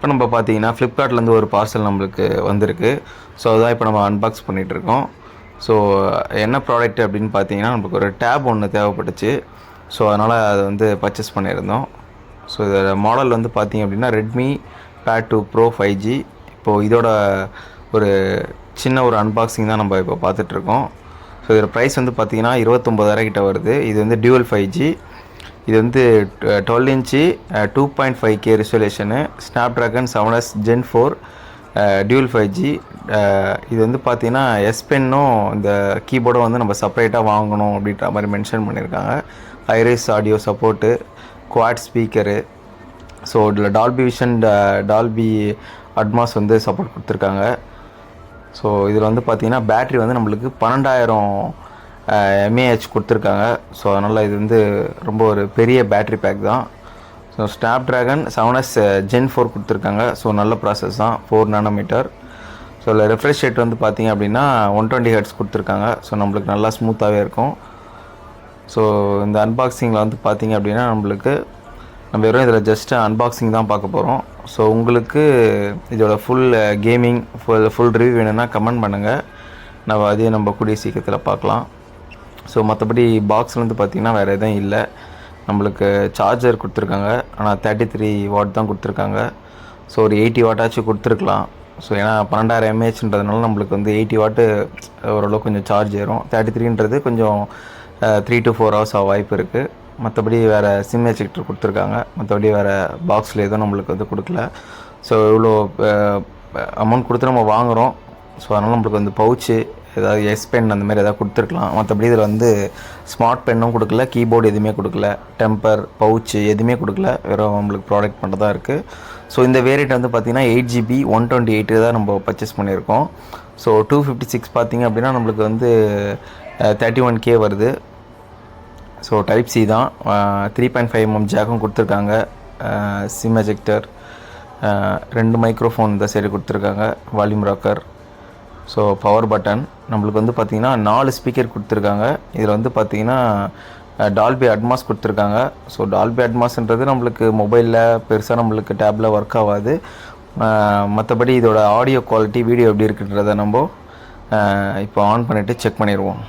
இப்போ நம்ம பார்த்தீங்கன்னா ஃப்ளிப்கார்ட்லேருந்து ஒரு பார்சல் நம்மளுக்கு வந்திருக்கு. ஸோ அதான் இப்போ நம்ம அன்பாக்ஸ் பண்ணிகிட்ருக்கோம். ஸோ என்ன ப்ராடக்ட் அப்படின்னு பார்த்தீங்கன்னா நமக்கு ஒரு டேப் ஒன்று தேவைப்பட்டுச்சு. ஸோ அதனால் அதை வந்து பர்ச்சேஸ் பண்ணியிருந்தோம். ஸோ இதோட மாடல் வந்து பார்த்திங்க அப்படின்னா ரெட்மி பேட் 2 ப்ரோ 5G. இப்போது இதோட ஒரு சின்ன ஒரு அன்பாக்சிங் தான் நம்ம இப்போ பார்த்துட்ருக்கோம். ஸோ இதோட ப்ரைஸ் வந்து பார்த்திங்கன்னா 29,000 கிட்ட வருது. இது வந்து டியூவல் 5G. இது வந்து 12 inch 2.5K resolution, Snapdragon 7S Gen 4 dual 5G. இது வந்து பார்த்திங்கன்னா எஸ் பென்னும் இந்த கீபோர்டும் வந்து நம்ம செப்பரேட்டாக வாங்கணும் அப்படின்ற மாதிரி மென்ஷன் பண்ணியிருக்காங்க. Hi res audio support, quad speaker. So இதில் டால்பி விஷன், டால்பி அட்மாஸ் வந்து சப்போர்ட் கொடுத்துருக்காங்க. ஸோ இதில் வந்து பார்த்திங்கன்னா பேட்ரி வந்து நம்மளுக்கு 12,000 mAh கொடுத்துருக்காங்க. ஸோ அதனால் இது வந்து ரொம்ப ஒரு பெரிய பேட்ரி பேக் தான். ஸோ ஸ்னாப்ட்ராகன் 7S Gen 4 கொடுத்துருக்காங்க. ஸோ நல்ல ப்ராசஸ் தான், 4 nm. ஸோ இதில் ரெஃப்ரெஷ் ரேட் வந்து பார்த்திங்க அப்படின்னா 120 Hz கொடுத்துருக்காங்க. ஸோ நம்மளுக்கு நல்லா ஸ்மூத்தாகவே இருக்கும். ஸோ இந்த அன்பாக்சிங்கில் வந்து பார்த்திங்க அப்படின்னா நம்ம வெறும் இதில் ஜஸ்ட்டு அன்பாக்சிங் தான் பார்க்க போகிறோம். ஸோ உங்களுக்கு இதோட ஃபுல் கேமிங் ஃபுல் ரிவ்யூ வேணும்னா கமெண்ட் பண்ணுங்கள். நம்ம கூடிய சீக்கிரத்தில் பார்க்கலாம். ஸோ மற்றபடி பாக்ஸில் வந்து பார்த்திங்கன்னா வேறு எதுவும் இல்லை. நம்மளுக்கு சார்ஜர் கொடுத்துருக்காங்க, ஆனால் 33 வாட் தான் கொடுத்துருக்காங்க. ஸோ ஒரு 80 வாட்டாச்சும் கொடுத்துருக்கலாம். ஸோ ஏன்னா 12,000 mAhன்றதுனால நம்மளுக்கு வந்து 80 வாட்டு ஓரளவுக்கு கொஞ்சம் சார்ஜ் ஏறும். 33ன்றது கொஞ்சம் 3 to 4 hours வாய்ப்பு இருக்குது. மற்றபடி வேறு சிம் எஜெக்டர் கொடுத்துருக்காங்க. மற்றபடி வேறு பாக்ஸில் எதுவும் நம்மளுக்கு வந்து கொடுக்கல. ஸோ இவ்வளோ அமௌண்ட் கொடுத்து நம்ம வாங்குகிறோம். ஸோ அதனால் நம்மளுக்கு வந்து பவுச்சு ஏதாவது எஸ் பென் அந்த மாதிரி எதாவது கொடுத்துருக்கலாம். மற்றபடி இதில் வந்து ஸ்மார்ட் பென்னும் கொடுக்கல, கீபோர்டு எதுவுமே கொடுக்கல, டெம்பர் பவுச்சு எதுவுமே கொடுக்கல. வெறும் நம்மளுக்கு ப்ராடக்ட் மட்டும் தான் இருக்குது. ஸோ இந்த வேரியண்ட் வந்து பார்த்திங்கன்னா 8GB 128 தான் நம்ம பர்ச்சேஸ் பண்ணியிருக்கோம். ஸோ 256 பார்த்திங்க அப்படின்னா நம்மளுக்கு வந்து 31K வருது. ஸோ டைப் சி தான். 3.5mm ஜாக்கும் கொடுத்துருக்காங்க. சிம் எஜெக்டர், 2 மைக்ரோஃபோன் இந்த சைடு கொடுத்துருக்காங்க, volume rocker. So power button. நம்மளுக்கு வந்து பார்த்திங்கன்னா 4 ஸ்பீக்கர் கொடுத்துருக்காங்க. இதில் வந்து பார்த்திங்கன்னா டால்பி அட்மாஸ் கொடுத்துருக்காங்க. ஸோ டால்பி அட்மாஸ்ன்றது நம்மளுக்கு மொபைலில் பெருசாக நம்மளுக்கு டேப்பில் ஒர்க் ஆகாது. மற்றபடி இதோட ஆடியோ குவாலிட்டி, வீடியோ எப்படி இருக்குன்றதை நம்ம இப்போ ஆன் பண்ணிவிட்டு செக் பண்ணிடுவோம்.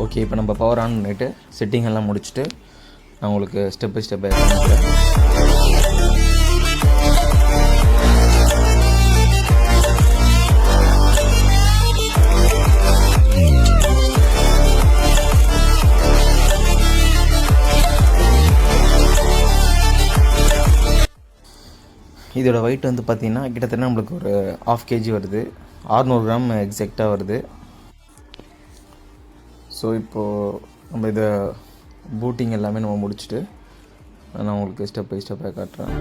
ஓகே, இப்போ நம்ம பவர் ஆன் பண்ணிவிட்டு செட்டிங் எல்லாம் முடிச்சுட்டு நான் உங்களுக்கு ஸ்டெப் பை ஸ்டெப்பாக காமிக்கிறேன். இதோட வெயிட் வந்து பார்த்திங்கன்னா கிட்டத்தட்ட நம்மளுக்கு ஒரு 1/2 kg வருது. 600 கிராம் எக்ஸாக்டாக வருது. ஸோ இப்போது நம்ம இதை பூட்டிங் எல்லாமே நம்ம முடிச்சுட்டு நான் உங்களுக்கு ஸ்டெப் பை ஸ்டெப்பாக காட்டுறேன்.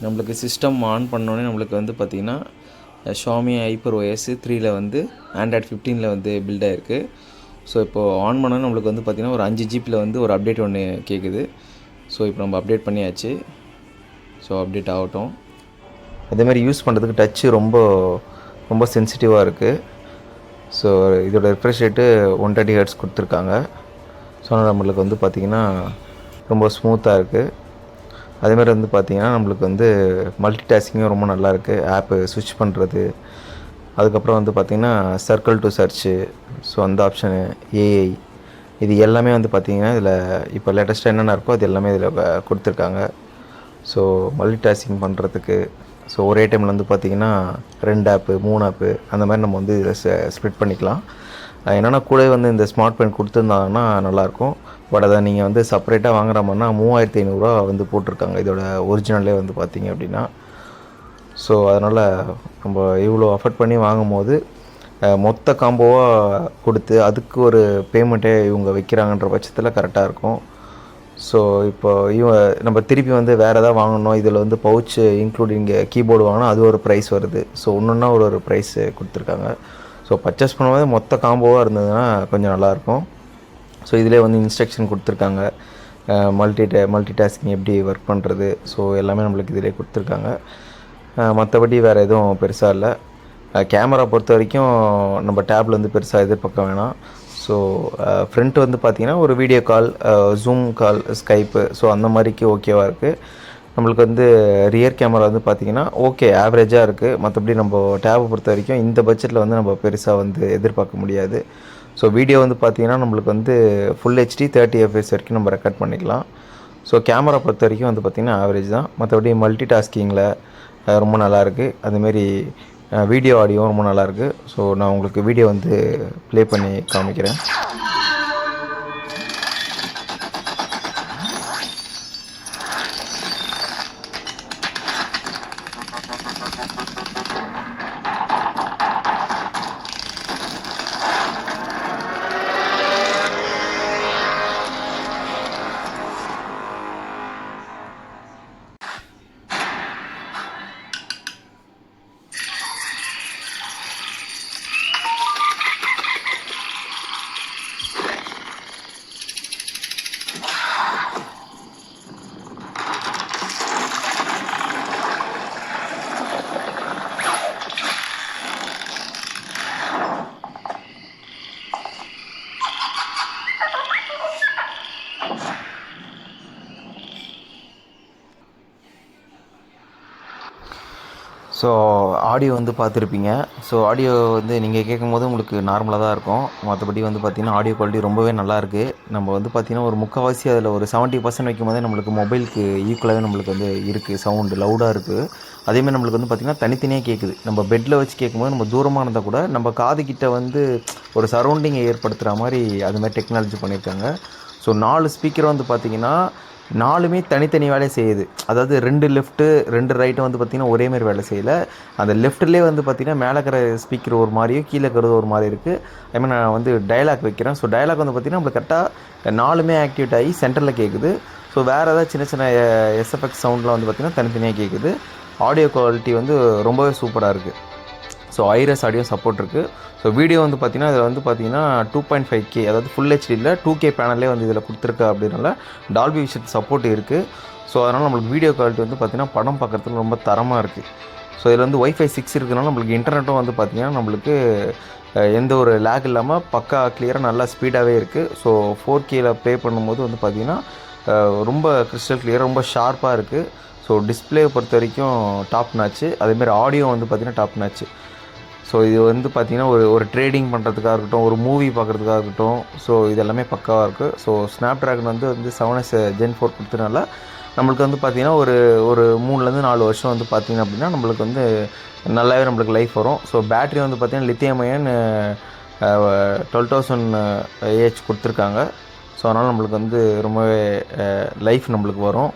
நம்மளுக்கு சிஸ்டம் ஆன் பண்ணோன்னே நம்மளுக்கு வந்து பார்த்திங்கன்னா ஷாமி HyperOS 3ல் வந்து ஆண்ட்ராய்ட் 15ல் வந்து பில்ட் ஆகிருக்கு. ஸோ இப்போது ஆன் பண்ணோன்னே நம்மளுக்கு வந்து பார்த்திங்கன்னா ஒரு 5 GB வந்து ஒரு அப்டேட் ஒன்று கேட்குது. ஸோ இப்போ நம்ம அப்டேட் பண்ணியாச்சு. ஸோ அப்டேட் ஆகட்டும். அதேமாதிரி யூஸ் பண்ணுறதுக்கு டச்சு ரொம்ப ரொம்ப சென்சிட்டிவாக இருக்குது. ஸோ இதோட ரிஃப்ரெஷ் ரேட்டு 130 ஹெர்ட்ஸ் கொடுத்துருக்காங்க. ஸோ நம்மளுக்கு வந்து பார்த்திங்கன்னா ரொம்ப ஸ்மூத்தாக இருக்குது. அதேமாதிரி வந்து பார்த்திங்கன்னா நம்மளுக்கு வந்து மல்டி டாஸ்கிங்கும் ரொம்ப நல்லாயிருக்கு. ஆப்பு ஸ்விட்ச் பண்ணுறது, அதுக்கப்புறம் வந்து பார்த்திங்கன்னா சர்க்கிள் டு சர்ச்சு, ஸோ அந்த ஆப்ஷனு, ஏஐ, இது எல்லாமே வந்து பார்த்திங்கன்னா இதில் இப்போ லேட்டஸ்ட்டாக என்னென்ன இருக்கோ அது எல்லாமே இதில் கொடுத்துருக்காங்க. ஸோ மல்டி டாஸ்கிங் பண்ணுறதுக்கு, ஸோ ஒரே டைமில் வந்து பார்த்திங்கன்னா 2 ஆப்பு 3 ஆப்பு அந்த மாதிரி நம்ம வந்து இதில் ஸ்ப்ளிட் பண்ணிக்கலாம். என்னென்னா கூட வந்து இந்த ஸ்மார்ட் பென் கொடுத்துருந்தாங்கன்னா நல்லாயிருக்கும். பட் அதை நீங்கள் வந்து செப்பரேட்டாக வாங்குற மாதிரினா 3500 வந்து போட்டிருக்காங்க இதோட ஒரிஜினலே வந்து பார்த்திங்க அப்படின்னா. ஸோ அதனால் நம்ம இவ்வளோ அஃபர்ட் பண்ணி வாங்கும்போது மொத்த காம்போவாக கொடுத்து அதுக்கு ஒரு பேமெண்ட்டே இவங்க வைக்கிறாங்கன்ற பட்சத்தில் கரெக்டாக இருக்கும். ஸோ இப்போ நம்ம திருப்பி வந்து வேறு எதாவது வாங்கணும், இதில் வந்து பவுச்சு இன்க்ளூடிங் கீபோர்டு வாங்கினா அது ஒரு ப்ரைஸ் வருது. ஸோ ஒன்றுன்னா ஒரு ப்ரைஸு கொடுத்துருக்காங்க. ஸோ பர்ச்சேஸ் பண்ணும்போது மொத்த காம்போவாக இருந்ததுன்னா கொஞ்சம் நல்லாயிருக்கும். ஸோ இதிலே வந்து இன்ஸ்ட்ரக்ஷன் கொடுத்துருக்காங்க, மல்டி டாஸ்கிங் எப்படி ஒர்க் பண்ணுறது, ஸோ எல்லாமே நம்மளுக்கு இதிலே கொடுத்துருக்காங்க. மற்றபடி வேறு எதுவும் பெருசாக இல்லை. கேமரா பொறுத்த வரைக்கும் நம்ம டேப்பில் வந்து பெருசாக எதிர்பார்க்க வேணாம். ஸோ ஃப்ரண்ட் வந்து பார்த்திங்கன்னா ஒரு வீடியோ கால், ஜூம் கால், ஸ்கைப்பு, ஸோ அந்த மாதிரிக்கு ஓகேவாக இருக்குது. நம்மளுக்கு வந்து ரியர் கேமரா வந்து பார்த்திங்கன்னா ஓகே ஆவரேஜாக இருக்குது. மற்றபடி நம்ம டேப்பை பொறுத்த வரைக்கும் இந்த பட்ஜெட்டில் வந்து நம்ம பெருசாக வந்து எதிர்பார்க்க முடியாது. ஸோ வீடியோ வந்து பார்த்திங்கன்னா நம்மளுக்கு வந்து ஃபுல் ஹெச்டி 30 fps வரைக்கும் நம்ம ரெக்கார்ட் பண்ணிக்கலாம். ஸோ கேமரா பொறுத்த வரைக்கும் வந்து பார்த்திங்கன்னா ஆவரேஜ் தான். மற்றபடி மல்டி டாஸ்கிங்கில் ரொம்ப நல்லாயிருக்கு. அதுமாரி வீடியோ ஆடியோ ரொம்ப நல்லாயிருக்கு. ஸோ நான் உங்களுக்கு வீடியோ வந்து ப்ளே பண்ணி காமிக்கிறேன். ஸோ ஆடியோ வந்து பார்த்துருப்பீங்க. ஸோ ஆடியோ வந்து நீங்கள் கேட்கும்போது உங்களுக்கு நார்மலாக தான் இருக்கும். மற்றபடி வந்து பார்த்திங்கன்னா ஆடியோ குவாலிட்டி ரொம்பவே நல்லாயிருக்கு. நம்ம வந்து பார்த்திங்கன்னா ஒரு முக்கால்வாசி அதில் ஒரு 70% வைக்கும்போதே நம்மளுக்கு மொபைலுக்கு ஈக்குவலாகவே நம்மளுக்கு வந்து இருக்குது. சவுண்டு லவுடாக இருக்குது. அதேமாதிரி நம்மளுக்கு வந்து பார்த்திங்கன்னா தனித்தனியாக கேட்குது. நம்ம பெட்டில் வச்சு கேட்கும்போது நம்ம தூரமாக இருந்தால் கூட நம்ம காதுகிட்ட வந்து ஒரு சரௌண்டிங்கை ஏற்படுத்துகிற மாதிரி அதுமாதிரி டெக்னாலஜி பண்ணியிருக்காங்க. ஸோ 4 ஸ்பீக்கரும் வந்து பார்த்திங்கன்னா 4மே தனித்தனி வேலையை செய்யுது. அதாவது 2 லெஃப்ட்டு 2 ரைட்டும் வந்து பார்த்திங்கன்னா ஒரேமாரி வேலை செய்யலை. அந்த லெஃப்ட்லேயே வந்து பார்த்திங்கன்னா மேலே இருக்கிற ஸ்பீக்கர் ஒரு மாதிரியும் கீழே இருக்கிறது ஒரு மாதிரி இருக்குது. அதுமாதிரி நான் வந்து டயலாக் வைக்கிறேன். ஸோ டயலாக் வந்து பார்த்திங்கன்னா நம்மளுக்கு கரெக்டாக 4மே ஆக்டிவேட் ஆகி சென்டரில் கேட்குது. ஸோ வேறு ஏதாவது சின்ன சின்ன எஸ்எஃப்எக்ஸ் சவுண்ட்லாம் வந்து பார்த்திங்கன்னா தனித்தனியாக கேட்குது. ஆடியோ குவாலிட்டி வந்து ரொம்பவே சூப்பராக இருக்குது. ஸோ ஐரஸ் ஆடியோ சப்போர்ட் இருக்குது. ஸோ வீடியோ வந்து பார்த்திங்கன்னா இதில் வந்து பார்த்திங்கன்னா 2.5K, அதாவது ஃபுல் ஹெச்டியில் 2K பேனல்லே வந்து இதில் கொடுத்துருக்கா அப்படின்னால டால்பி விஷன் சப்போர்ட் இருக்குது. ஸோ அதனால் நம்மளுக்கு வீடியோ குவாலிட்டி வந்து பார்த்திங்கன்னா படம் பார்க்குறதுக்கு ரொம்ப தரமாக இருக்குது. ஸோ இதில் வந்து Wi-Fi 6 இருக்கிறனால நம்மளுக்கு இன்டர்நெட்டும் வந்து பார்த்திங்கன்னா நம்மளுக்கு எந்த ஒரு லேக் இல்லாமல் பக்கா கிளியராக நல்லா ஸ்பீடாகவே இருக்குது. ஸோ 4Kயில் ப்ளே பண்ணும்போது வந்து பார்த்திங்கன்னா ரொம்ப கிறிஸ்டல் கிளியராக ரொம்ப ஷார்ப்பாக இருக்குது. ஸோ டிஸ்பிளே பொறுத்த வரைக்கும் டாப் நாச்சு. அதேமாதிரி ஆடியோ வந்து பார்த்திங்கன்னா டாப் நாச்சு. ஸோ இது வந்து பார்த்திங்கன்னா ஒரு ட்ரேடிங் பண்ணுறதுக்காக இருக்கட்டும், ஒரு மூவி பார்க்குறதுக்காக இருக்கட்டும், ஸோ இது எல்லாமே பக்காவாக இருக்குது. ஸோ ஸ்னாப் ட்ராகன் வந்து 7S Gen 4 கொடுத்ததுனால நம்மளுக்கு வந்து பார்த்திங்கன்னா ஒரு 3லேருந்து 4 வருஷம் வந்து பார்த்திங்க அப்படின்னா நம்மளுக்கு வந்து நல்லாவே நம்மளுக்கு லைஃப் வரும். ஸோ பேட்ரி வந்து பார்த்திங்கன்னா லித்தியம் அயன் 12,000 AH கொடுத்துருக்காங்க. ஸோ அதனால் நம்மளுக்கு வந்து ரொம்பவே லைஃப் நம்மளுக்கு வரும்.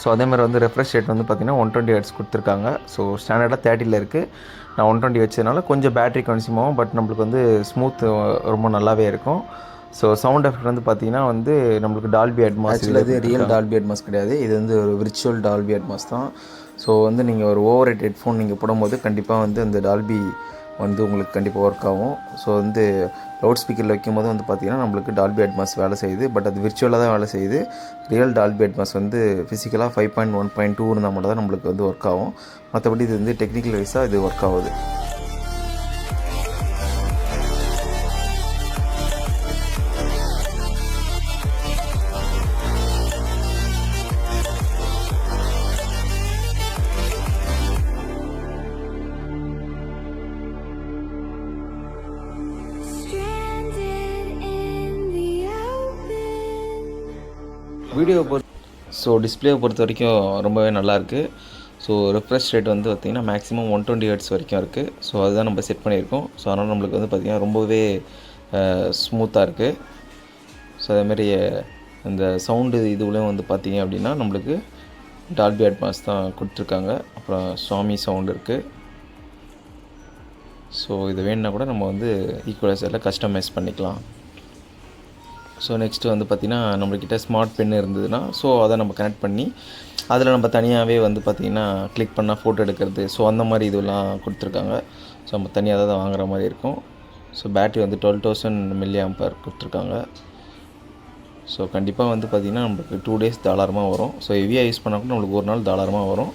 ஸோ அதேமாதிரி வந்து ரெஃப்ரெஷ் ரேட் வந்து பார்த்திங்கன்னா 120 Hz கொடுத்துருக்காங்க. ஸோ ஸ்டாண்டர்டாக 30ல் இருக்குது. நான் 120 வச்சதுனால கொஞ்சம் பேட்ரி கன்சியூம் ஆகும். பட் நம்மளுக்கு வந்து ஸ்மூத் ரொம்ப நல்லாவே இருக்கும். ஸோ சவுண்ட் எஃபெக்ட் வந்து பார்த்திங்கன்னா வந்து நம்மளுக்கு டால்பி அட்மாஸ். ஆக்சுவலாக இது ரியல் டால்பி அட்மாஸ் கிடையாது. இது வந்து ஒரு விர்ச்சுவல் டால்பி அட்மாஸ் தான். ஸோ வந்து நீங்கள் ஒரு ஓவர் ஹெட்ஃபோன் நீங்கள் போடும்போது கண்டிப்பாக வந்து அந்த டால்பி வந்து உங்களுக்கு கண்டிப்பாக ஒர்க் ஆகும். ஸோ வந்து லவுட் ஸ்பீக்கரில் வைக்கும்போது வந்து பார்த்திங்கன்னா நம்மளுக்கு டால்பி அட்மாஸ் வேலை செய்யுது. பட் அது விர்ச்சுவலாக தான் வேலை செய்யுது. ரியல் டால்பி அட்மாஸ் வந்து ஃபிசிக்கலாக 5.1.2 இருந்தால் மட்டும் தான் நம்மளுக்கு வந்து ஒர்க் ஆகும். மற்றபடி இது வந்து டெக்னிக்கல் வைஸாக இது ஒர்க் ஆகுது. வீடியோவை டிஸ்பிளேவை பொறுத்த வரைக்கும் ரொம்பவே நல்லாயிருக்கு. ஸோ ரெஃப்ரெஷ் ரேட் வந்து பார்த்திங்கன்னா மேக்ஸிமம் 120 ஹெர்ட்ஸ் வரைக்கும் இருக்குது. ஸோ அதுதான் நம்ம செட் பண்ணியிருக்கோம். ஸோ அதனால் நம்மளுக்கு வந்து பார்த்திங்கன்னா ரொம்பவே ஸ்மூத்தாக இருக்குது. ஸோ அதேமாரி இந்த சவுண்டு இதுவுலேயும் வந்து பார்த்திங்க அப்படின்னா நம்மளுக்கு டால்பி அட்மாஸ் தான் கொடுத்துருக்காங்க. அப்புறம் சாமி சவுண்ட் இருக்குது. ஸோ இது வேணுன்னா கூட நம்ம வந்து ஈக்குவலைசரில் கஸ்டமைஸ் பண்ணிக்கலாம். ஸோ நெக்ஸ்ட்டு வந்து பார்த்திங்கன்னா நம்மக்கிட்ட ஸ்மார்ட் பென் இருந்ததுன்னா ஸோ அதை நம்ம கனெக்ட் பண்ணி அதில் நம்ம தனியாகவே வந்து பார்த்திங்கன்னா கிளிக் பண்ணால் ஃபோட்டோ எடுக்கிறது. ஸோ அந்த மாதிரி இதெல்லாம் கொடுத்துருக்காங்க. ஸோ நம்ம தனியாக தான் வாங்குற மாதிரி இருக்கும். ஸோ பேட்ரி வந்து 12,000 mAh கொடுத்துருக்காங்க. ஸோ கண்டிப்பாக வந்து பார்த்திங்கன்னா நம்மளுக்கு 2 days தாராளமாக வரும். ஸோ ஹெவியாக யூஸ் பண்ணால் கூட நம்மளுக்கு ஒரு நாள் தாராளமாக வரும்.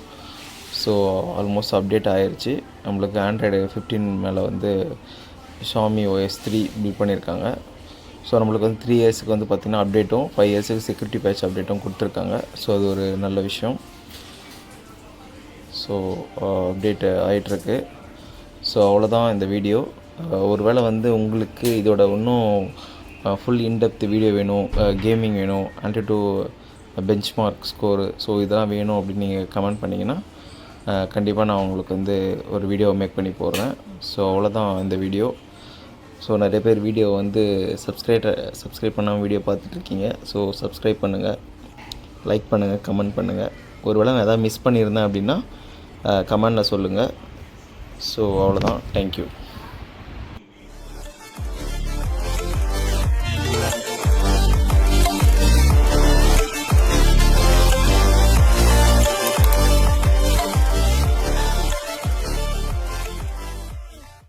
ஸோ ஆல்மோஸ்ட் அப்டேட் ஆகிருச்சு. நம்மளுக்கு ஆண்ட்ராய்டு 15 மேலே வந்து ஷாமி OS 3 பில்ட் பண்ணியிருக்காங்க. ஸோ நம்மளுக்கு வந்து 3 yearsக்கு வந்து பார்த்திங்கன்னா அப்டேட்டும் 5 yearsக்கு செக்யூரிட்டி பேட்ச் அப்டேட்டும் கொடுத்துருக்காங்க. ஸோ அது ஒரு நல்ல விஷயம். ஸோ அப்டேட் ஆகிட்டுருக்கு. ஸோ அவ்வளோதான் இந்த வீடியோ. ஒருவேளை வந்து உங்களுக்கு இதோட இன்னும் ஃபுல் இன்டெப்த் வீடியோ வேணும், கேமிங் வேணும், AnTuTu பெஞ்ச்மார்க் ஸ்கோரு, ஸோ இதெல்லாம் வேணும் அப்படின்னு நீங்கள் கமெண்ட் பண்ணிங்கன்னா கண்டிப்பாக நான் உங்களுக்கு வந்து ஒரு வீடியோ மேக் பண்ணி போடுறேன். ஸோ அவ்வளோதான் இந்த வீடியோ. ஸோ நிறைய பேர் வீடியோ வந்து சப்ஸ்கிரைப் பண்ணாமல் வீடியோ பார்த்துட்ருக்கீங்க. ஸோ சப்ஸ்கிரைப் பண்ணுங்கள், லைக் பண்ணுங்கள், கமெண்ட் பண்ணுங்கள். ஒருவேளை நான் எதாவது மிஸ் பண்ணியிருந்தேன் அப்படின்னா கமெண்டில் சொல்லுங்கள். ஸோ அவ்வளோதான். தேங்க்யூ.